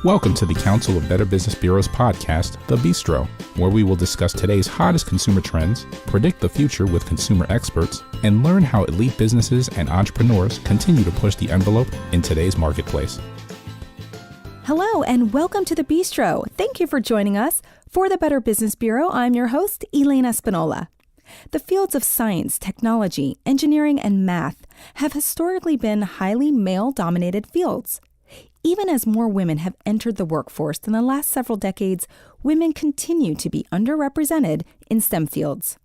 Welcome to the Council of Better Business Bureau's podcast, The Bistro, where we will discuss today's hottest consumer trends, predict the future with consumer experts, and learn how elite businesses and entrepreneurs continue to push the envelope in today's marketplace. Hello, and welcome to The Bistro. Thank you for joining us. For the Better Business Bureau, I'm your host, Elaine Espinola. The fields of science, technology, engineering, and math have historically been highly male-dominated fields. Even as more women have entered the workforce in the last several decades, women continue to be underrepresented in STEM fields.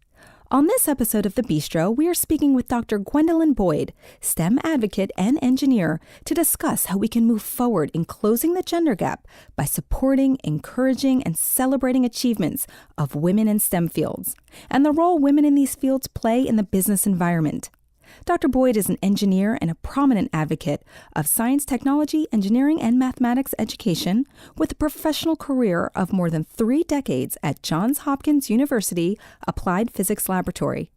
On this episode of The Bistro, we are speaking with Dr. Gwendolyn Boyd, STEM advocate and engineer, to discuss how we can move forward in closing the gender gap by supporting, encouraging, and celebrating achievements of women in STEM fields, and the role women in these fields play in the business environment. Dr. Boyd is an engineer and a prominent advocate of science, technology, engineering, and mathematics education with a professional career of more than 3 decades at Johns Hopkins University Applied Physics Laboratory.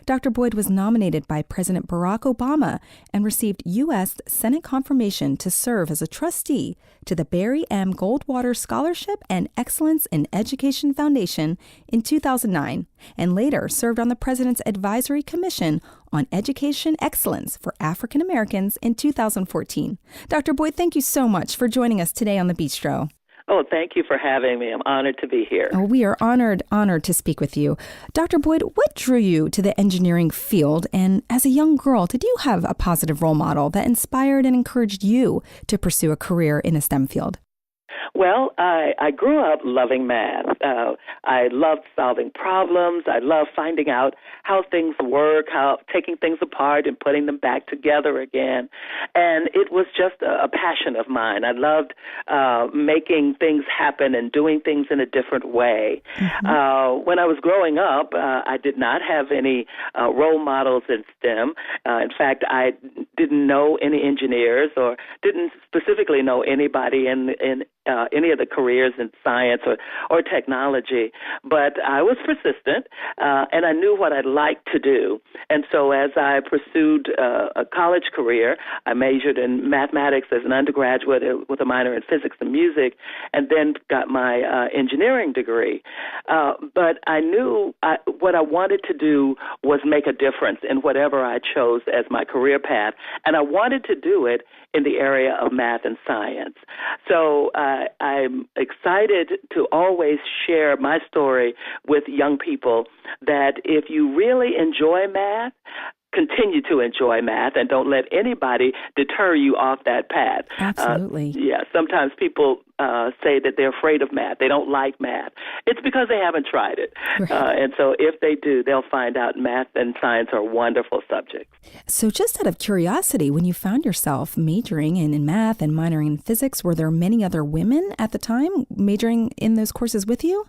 Dr. Boyd was nominated by President Barack Obama and received U.S. Senate confirmation to serve as a trustee to the Barry M. Goldwater Scholarship and Excellence in Education Foundation in 2009, and later served on the President's Advisory Commission on Education Excellence for African Americans in 2014. Dr. Boyd, thank you so much for joining us today on The Bistro. Oh, thank you for having me. I'm honored to be here. Oh, we are honored to speak with you. Dr. Boyd, what drew you to the engineering field? And as a young girl, did you have a positive role model that inspired and encouraged you to pursue a career in the STEM field? Well, I grew up loving math. I loved solving problems. I loved finding out how things work, how taking things apart and putting them back together again. And it was just a passion of mine. I loved making things happen and doing things in a different way. Mm-hmm. When I was growing up, I did not have any role models in STEM. In fact, I didn't know any engineers or didn't specifically know anybody in any of the careers in science or technology, but I was persistent, and I knew what I'd like to do. And so as I pursued a college career, I majored in mathematics as an undergraduate with a minor in physics and music, and then got my engineering degree. But I knew what I wanted to do was make a difference in whatever I chose as my career path, and I wanted to do it in the area of math and science. So I'm excited to always share my story with young people that if you really enjoy math, continue to enjoy math and don't let anybody deter you off that path. Absolutely. Sometimes people say that they're afraid of math. They don't like math. It's because they haven't tried it. Right. And so if they do, they'll find out math and science are wonderful subjects. So just out of curiosity, when you found yourself majoring in math and minoring in physics, were there many other women at the time majoring in those courses with you?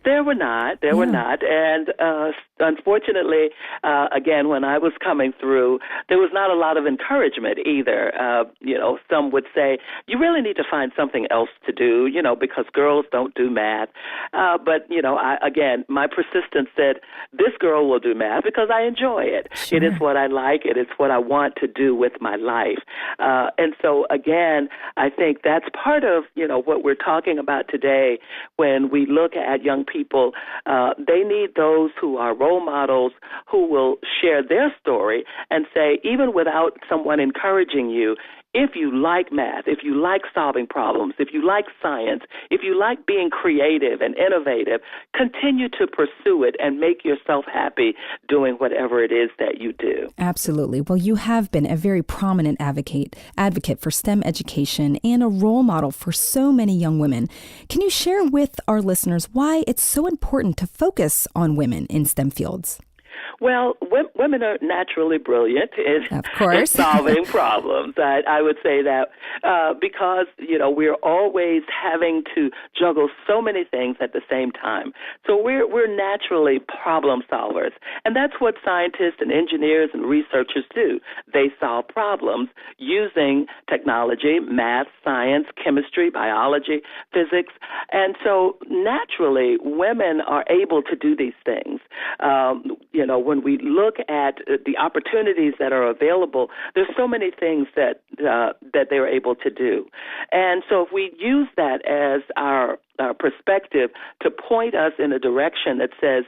There were not. And unfortunately, again, when I was coming through, there was not a lot of encouragement either. Some would say, you really need to find something else to do, because girls don't do math. But my persistence said, this girl will do math because I enjoy it. Sure. It is what I like. It is what I want to do with my life. And so, again, I think that's part of, what we're talking about today when we look at young people. They need those who are role models who will share their story and say, even without someone encouraging you, if you like math, if you like solving problems, if you like science, if you like being creative and innovative, continue to pursue it and make yourself happy doing whatever it is that you do. Absolutely. Well, you have been a very prominent advocate for STEM education and a role model for so many young women. Can you share with our listeners why it's so important to focus on women in STEM fields? Well, women are naturally brilliant in solving problems. I would say that because, we're always having to juggle so many things at the same time. So we're naturally problem solvers. And that's what scientists and engineers and researchers do. They solve problems using technology, math, science, chemistry, biology, physics. And so naturally, women are able to do these things. when we look at the opportunities that are available, there's so many things that they're able to do. And so if we use that as our perspective to point us in a direction that says,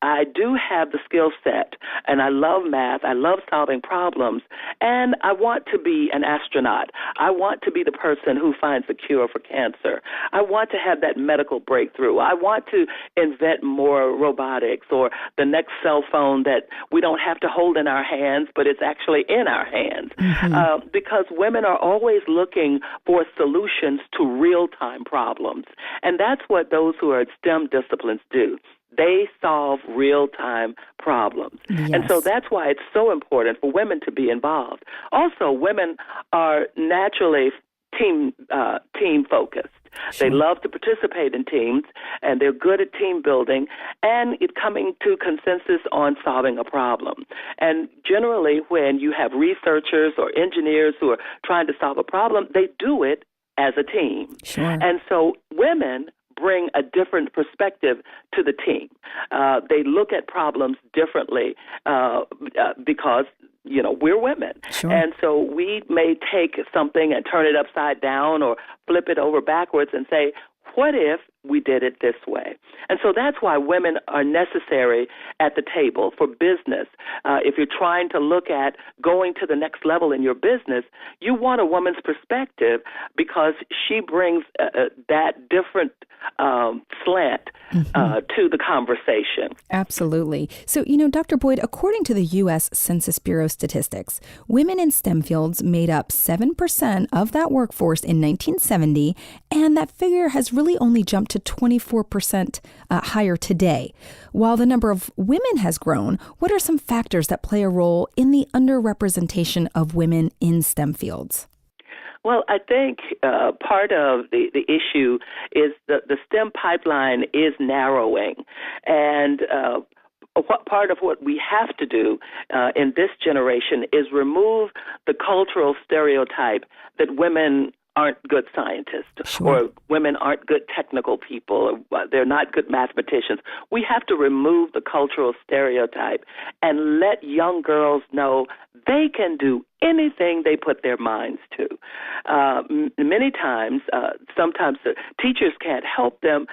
I do have the skill set, and I love math, I love solving problems, and I want to be an astronaut. I want to be the person who finds a cure for cancer. I want to have that medical breakthrough. I want to invent more robotics or the next cell phone that we don't have to hold in our hands, but it's actually in our hands. Mm-hmm. Because women are always looking for solutions to real-time problems. And that's what those who are in STEM disciplines do. They solve real-time problems. Yes. And so that's why it's so important for women to be involved. Also, women are naturally team-focused. Sure. They love to participate in teams, and they're good at team building and coming to consensus on solving a problem. And generally, when you have researchers or engineers who are trying to solve a problem, they do it as a team. Sure. And so women bring a different perspective to the team. They look at problems differently because, we're women. Sure. And so we may take something and turn it upside down or flip it over backwards and say, what if we did it this way? And so that's why women are necessary at the table for business. If you're trying to look at going to the next level in your business, you want a woman's perspective because she brings that different slant to the conversation. Absolutely. So, Dr. Boyd, according to the U.S. Census Bureau statistics, women in STEM fields made up 7% of that workforce in 1970, and that figure has really only jumped to 24% higher today. While the number of women has grown, what are some factors that play a role in the underrepresentation of women in STEM fields? Well, I think part of the issue is the STEM pipeline is narrowing. And part of what we have to do in this generation is remove the cultural stereotype that women aren't good scientists, sure, or women aren't good technical people, or they're not good mathematicians. We have to remove the cultural stereotype and let young girls know they can do anything they put their minds to. Many times, sometimes the teachers can't help them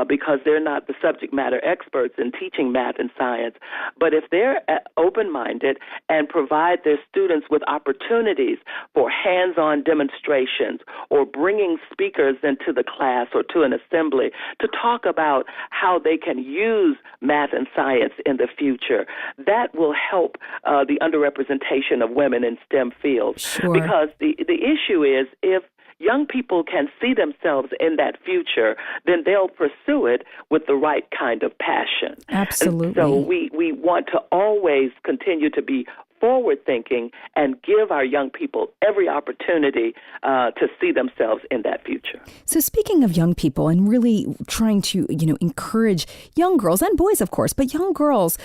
because they're not the subject matter experts in teaching math and science. But if they're open-minded and provide their students with opportunities for hands-on demonstrations or bringing speakers into the class or to an assembly to talk about how they can use math and science in the future, that will help the underrepresentation of women in STEM fields. Sure. Because the issue is if young people can see themselves in that future, then they'll pursue it with the right kind of passion. Absolutely. And so we want to always continue to be forward-thinking and give our young people every opportunity to see themselves in that future. So speaking of young people and really trying to, encourage young girls and boys, of course, but young girls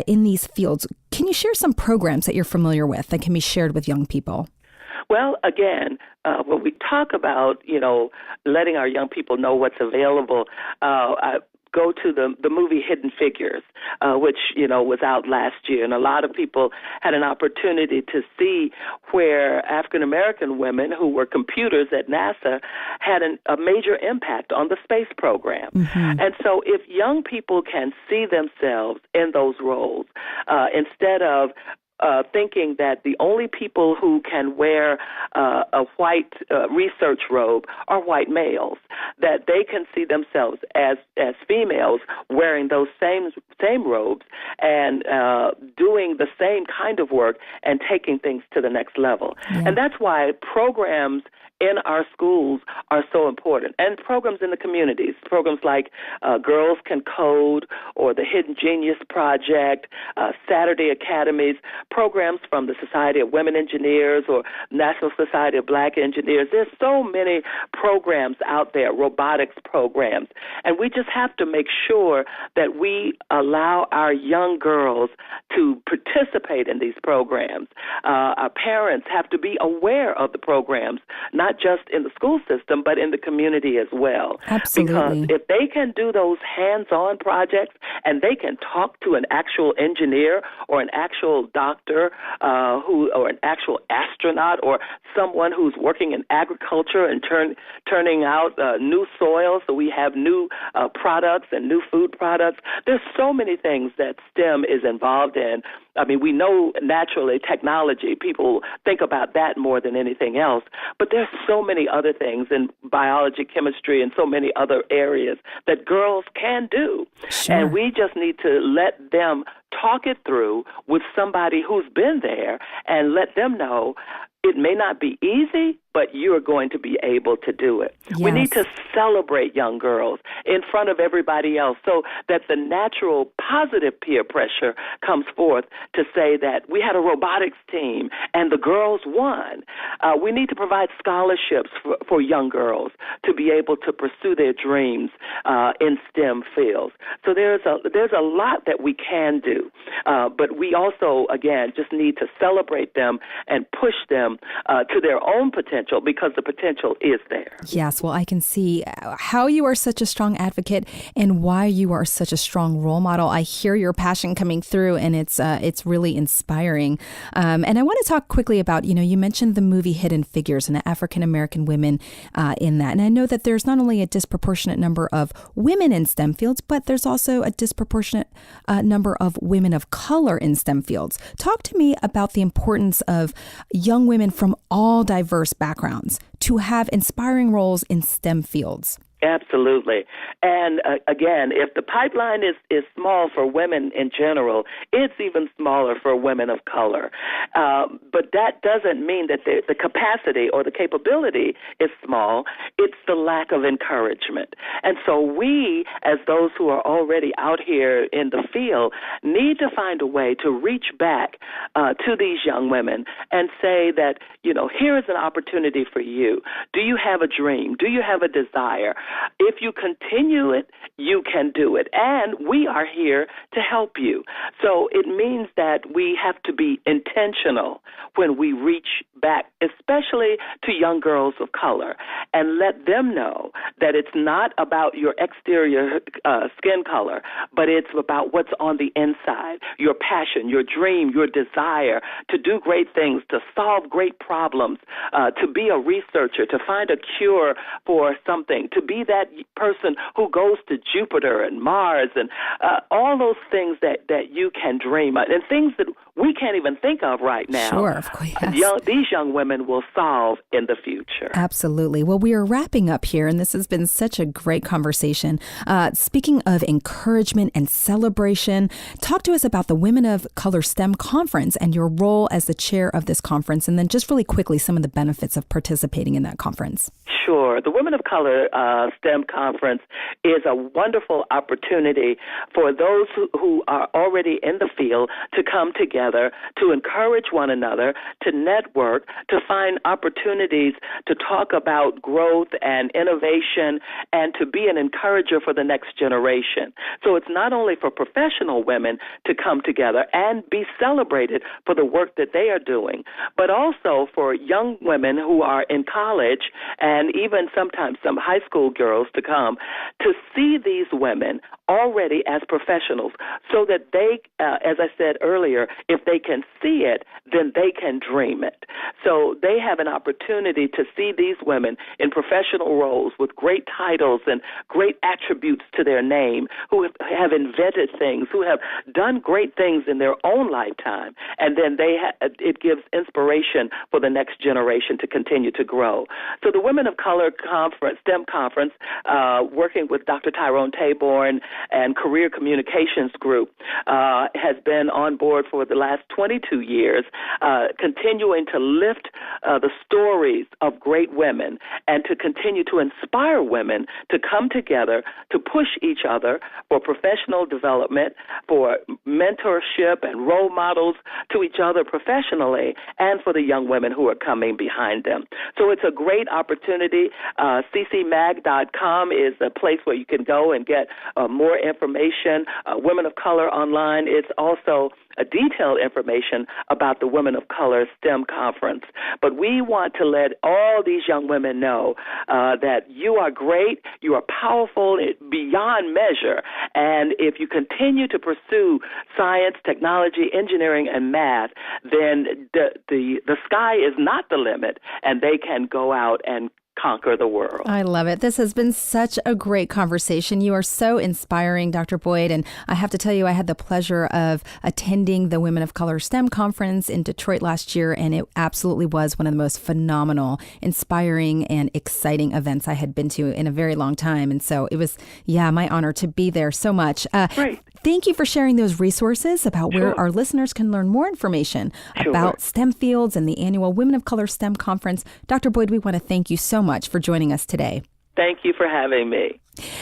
in these fields, can you share some programs that you're familiar with that can be shared with young people? Well, again, when we talk about, letting our young people know what's available, I go to the movie Hidden Figures, which, was out last year. And a lot of people had an opportunity to see where African-American women who were computers at NASA had a major impact on the space program. Mm-hmm. And so if young people can see themselves in those roles, instead of thinking that the only people who can wear a white research robe are white males, that they can see themselves as females wearing those same robes and doing the same kind of work and taking things to the next level. Yeah. And that's why programs in our schools are so important, and programs in the communities, programs like Girls Can Code or the Hidden Genius Project, Saturday Academies, programs from the Society of Women Engineers or National Society of Black Engineers. There's so many programs out there, robotics programs, and we just have to make sure that we allow our young girls to participate in these programs. Our parents have to be aware of the programs, not not just in the school system, but in the community as well. Absolutely. Because if they can do those hands-on projects and they can talk to an actual engineer or an actual doctor or an actual astronaut or someone who's working in agriculture and turning out new soil so we have new products and new food products. There's so many things that STEM is involved in. I mean, we know naturally technology. People think about that more than anything else. But there's so many other things in biology, chemistry, and so many other areas that girls can do. Sure. And we just need to let them talk it through with somebody who's been there and let them know it may not be easy, but you're going to be able to do it. Yes. We need to celebrate young girls in front of everybody else so that the natural positive peer pressure comes forth to say that we had a robotics team and the girls won. We need to provide scholarships for young girls to be able to pursue their dreams in STEM fields. So there's a lot that we can do, but we also, again, just need to celebrate them and push them to their own potential, because the potential is there. Yes, well, I can see how you are such a strong advocate and why you are such a strong role model. I hear your passion coming through, and it's really inspiring. And I want to talk quickly about, you mentioned the movie Hidden Figures and the African-American women in that. And I know that there's not only a disproportionate number of women in STEM fields, but there's also a disproportionate number of women of color in STEM fields. Talk to me about the importance of young women from all diverse backgrounds to have inspiring roles in STEM fields. Absolutely. And again, if the pipeline is small for women in general, it's even smaller for women of color. But that doesn't mean that the capacity or the capability is small. It's the lack of encouragement. And so we, as those who are already out here in the field, need to find a way to reach back to these young women and say that, here is an opportunity for you. Do you have a dream? Do you have a desire? If you continue it, you can do it. And we are here to help you. So it means that we have to be intentional when we reach back, especially to young girls of color, and let them know that it's not about your exterior skin color, but it's about what's on the inside, your passion, your dream, your desire to do great things, to solve great problems, to be a researcher, to find a cure for something, to be that person who goes to Jupiter and Mars and all those things that you can dream of and things that we can't even think of right now. Sure, of course. Yes. These young women will solve in the future. Absolutely. Well, we are wrapping up here, and this has been such a great conversation. Speaking of encouragement and celebration, talk to us about the Women of Color STEM Conference and your role as the chair of this conference, and then just really quickly some of the benefits of participating in that conference. Sure. The Women of Color STEM Conference is a wonderful opportunity for those who are already in the field to come together, to encourage one another, to network, to find opportunities to talk about growth and innovation, and to be an encourager for the next generation. So it's not only for professional women to come together and be celebrated for the work that they are doing, but also for young women who are in college and even sometimes some high school girls to come to see these women already as professionals so that they, as I said earlier, if they can see it, then they can dream it. So they have an opportunity to see these women in professional roles with great titles and great attributes to their name, who have invented things, who have done great things in their own lifetime, and then it gives inspiration for the next generation to continue to grow. So the Women of Color Conference, STEM Conference, working with Dr. Tyrone Taborn and Career Communications Group, has been on board for the last 22 years, continuing to lift the stories of great women and to continue to inspire women to come together to push each other for professional development, for mentorship and role models to each other professionally, and for the young women who are coming behind them. So it's a great opportunity. ccmag.com is a place where you can go and get more information. Women of Color online. It's also detailed information about the Women of Color STEM Conference. But we want to let all these young women know that you are great, you are powerful beyond measure, and if you continue to pursue science, technology, engineering, and math, then the sky is not the limit, and they can go out and conquer the world. I love it. This has been such a great conversation. You are so inspiring, Dr. Boyd. And I have to tell you, I had the pleasure of attending the Women of Color STEM conference in Detroit last year, and it absolutely was one of the most phenomenal, inspiring, and exciting events I had been to in a very long time. And so it was, my honor to be there so much. Great. Thank you for sharing those resources about where our listeners can learn more information about STEM fields and the annual Women of Color STEM conference. Dr. Boyd, we want to thank you so much for joining us today. Thank you for having me.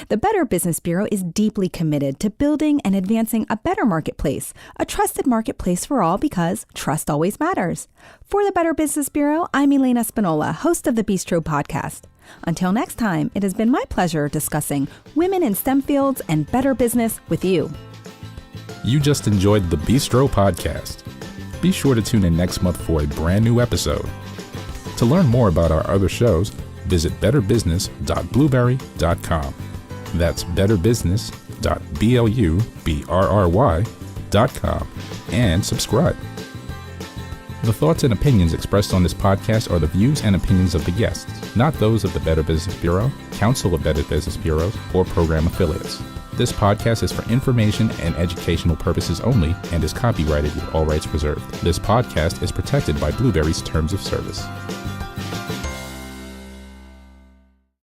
The Better Business Bureau is deeply committed to building and advancing a better marketplace, a trusted marketplace for all because trust always matters. For the Better Business Bureau, I'm Elaine Espinola, host of the Bistro Podcast. Until next time, it has been my pleasure discussing women in STEM fields and better business with you. You just enjoyed the Bistro Podcast. Be sure to tune in next month for a brand new episode. To learn more about our other shows, visit betterbusiness.blueberry.com. That's betterbusiness.blueberry.com and subscribe. The thoughts and opinions expressed on this podcast are the views and opinions of the guests, not those of the Better Business Bureau, Council of Better Business Bureaus, or program affiliates. This podcast is for information and educational purposes only and is copyrighted with all rights reserved. This podcast is protected by Blueberry's Terms of Service.